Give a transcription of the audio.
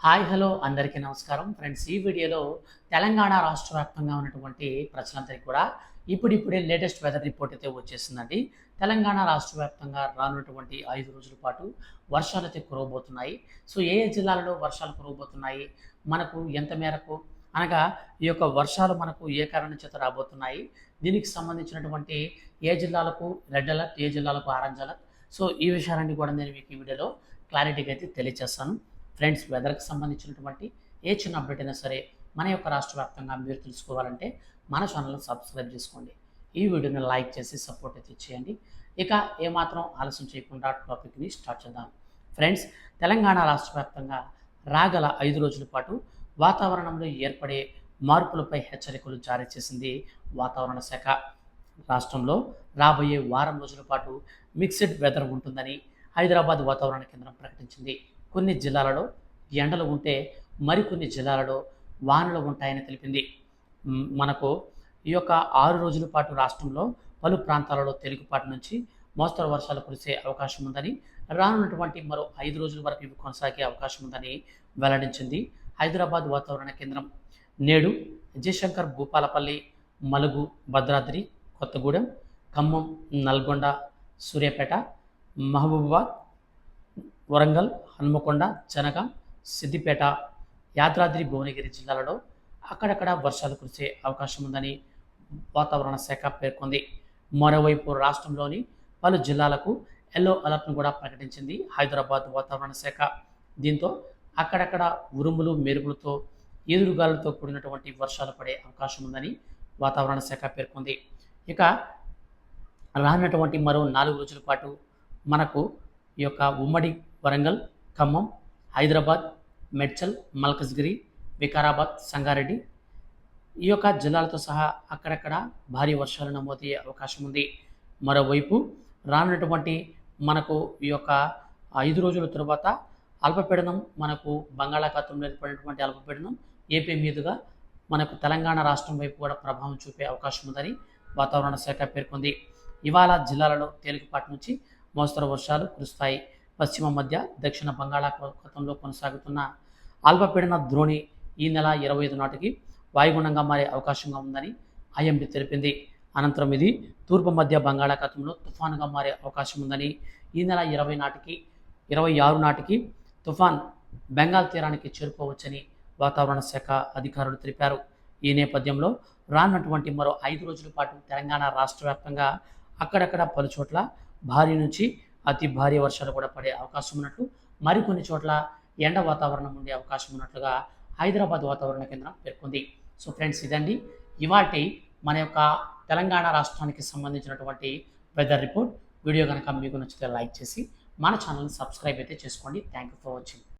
Hi hello అందరికీ నమస్కారం friends. ఈ వీడియోలో తెలంగాణ రాష్ట్ర వ్యాప్తంగా ఉన్నటువంటి ప్రజలందరికీ కూడా ఇప్పుడిప్పుడే లేటెస్ట్ వెదర్ రిపోర్ట్ అయితే వచ్చేసిందండి. తెలంగాణ రాష్ట్ర వ్యాప్తంగా రానున్నటువంటి 5 రోజుల పాటు వర్షాలు అయితే కురవబోతున్నాయి. సో ఏ ఏ జిల్లాలలో వర్షాలు కురవబోతున్నాయి, మనకు ఎంత మేరకు అనగా ఈ యొక్క వర్షాలు మనకు ఏ కారణం చేత రాబోతున్నాయి, దీనికి సంబంధించినటువంటి ఏ జిల్లాలకు రెడ్ అలర్ట్, ఏ జిల్లాలకు ఆరెంజ్ అలర్ట్, సో ఈ విషయాలన్నీ కూడా నేను మీకు ఈ వీడియోలో క్లారిటీగా అయితే తెలియజేస్తాను. ఫ్రెండ్స్, వెదర్కి సంబంధించినటువంటి ఏ చిన్న అప్డేట్ అయినా సరే మన యొక్క రాష్ట్ర వ్యాప్తంగా మీరు తెలుసుకోవాలంటే మన ఛానల్ని సబ్స్క్రైబ్ చేసుకోండి. ఈ వీడియోని లైక్ చేసి సపోర్ట్ అయితే చేయండి. ఇక ఏమాత్రం ఆలస్యం చేయకుండా టాపిక్ని స్టార్ట్ చేద్దాం. ఫ్రెండ్స్, తెలంగాణ రాష్ట్ర వ్యాప్తంగా రాగల 5 రోజుల పాటు వాతావరణంలో ఏర్పడే మార్పులపై హెచ్చరికలు జారీ చేసింది వాతావరణ శాఖ. రాష్ట్రంలో రాబోయే వారం రోజుల పాటు మిక్స్డ్ వెదర్ ఉంటుందని హైదరాబాద్ వాతావరణ కేంద్రం ప్రకటించింది. కొన్ని జిల్లాలలో ఎండలు ఉంటే మరికొన్ని జిల్లాలలో వానలు ఉంటాయని తెలిపింది. మనకు ఈ యొక్క 6 రోజుల పాటు రాష్ట్రంలో పలు ప్రాంతాలలో తేలికపాటి నుంచి మోస్తరు వర్షాలు కురిసే అవకాశం ఉందని, రానున్నటువంటి మరో 5 రోజుల వరకు ఇవి కొనసాగే అవకాశం ఉందని వెల్లడించింది హైదరాబాద్ వాతావరణ కేంద్రం. నేడు జయశంకర్, భూపాలపల్లి, మలుగు, భద్రాద్రి, కొత్తగూడెం, ఖమ్మం, నల్గొండ, సూర్యాపేట, మహబూబాబాద్, వరంగల్, హన్మకొండ, జనగాం, సిద్దిపేట, యాదాద్రి భువనగిరి జిల్లాలలో అక్కడక్కడ వర్షాలు కురిసే అవకాశం ఉందని వాతావరణ శాఖ పేర్కొంది. మరోవైపు రాష్ట్రంలోని పలు జిల్లాలకు ఎల్లో అలర్ట్ను కూడా ప్రకటించింది హైదరాబాద్ వాతావరణ శాఖ. దీంతో అక్కడక్కడ ఉరుములు, మెరుపులతో, ఈదురుగాలులతో కూడినటువంటి వర్షాలు పడే అవకాశం ఉందని వాతావరణ శాఖ పేర్కొంది. ఇక రానున్నటువంటి మరో 4 రోజుల పాటు మనకు ఈ యొక్క ఉమ్మడి వరంగల్, ఖమ్మం, హైదరాబాద్, మేడ్చల్, మల్కజ్గిరి, వికారాబాద్, సంగారెడ్డి ఈ యొక్క జిల్లాలతో సహా అక్కడక్కడ భారీ వర్షాలు నమోదయ్యే అవకాశం ఉంది. మరోవైపు రానున్నటువంటి మనకు ఈ యొక్క 5 రోజుల తర్వాత అల్పపీడనం, మనకు బంగాళాఖాతంలో ఏర్పడినటువంటి అల్పపీడనం ఏపీ మీదుగా మనకు తెలంగాణ రాష్ట్రం వైపు కూడా ప్రభావం చూపే అవకాశం ఉందని వాతావరణ శాఖ పేర్కొంది. ఇవాళ జిల్లాలలో తేలికపాటి నుంచి మోస్తరు వర్షాలు కురుస్తాయి. పశ్చిమ మధ్య దక్షిణ బంగాళాఖాతంలో కొనసాగుతున్న అల్పపీడన ద్రోణి ఈ నెల 25 నాటికి వాయుగుండంగా మారే అవకాశంగా ఉందని ఐఎండీ తెలిపింది. అనంతరం ఇది తూర్పు మధ్య బంగాళాఖాతంలో తుఫానుగా మారే అవకాశం ఉందని, ఈ నెల 26 నాటికి తుఫాన్ బెంగాల్ తీరానికి చేరుకోవచ్చని వాతావరణ శాఖ అధికారులు తెలిపారు. ఈ నేపథ్యంలో రానున్నటువంటి మరో 5 రోజుల పాటు తెలంగాణ రాష్ట్ర వ్యాప్తంగా అక్కడక్కడ పలుచోట్ల భారీ నుంచి అతి భారీ వర్షాలు కూడా పడే అవకాశం ఉన్నట్లు, మరికొన్ని చోట్ల ఎండ వాతావరణం ఉండే అవకాశం ఉన్నట్లుగా హైదరాబాద్ వాతావరణ కేంద్రం పేర్కొంది. సో ఫ్రెండ్స్, ఇదండి ఇవాల్టి మన యొక్క తెలంగాణ రాష్ట్రానికి సంబంధించినటువంటి వెదర్ రిపోర్ట్. వీడియో కనుక మీకు నచ్చితే లైక్ చేసి మన ఛానల్ని సబ్స్క్రైబ్ అయితే చేసుకోండి. Thank you for watching.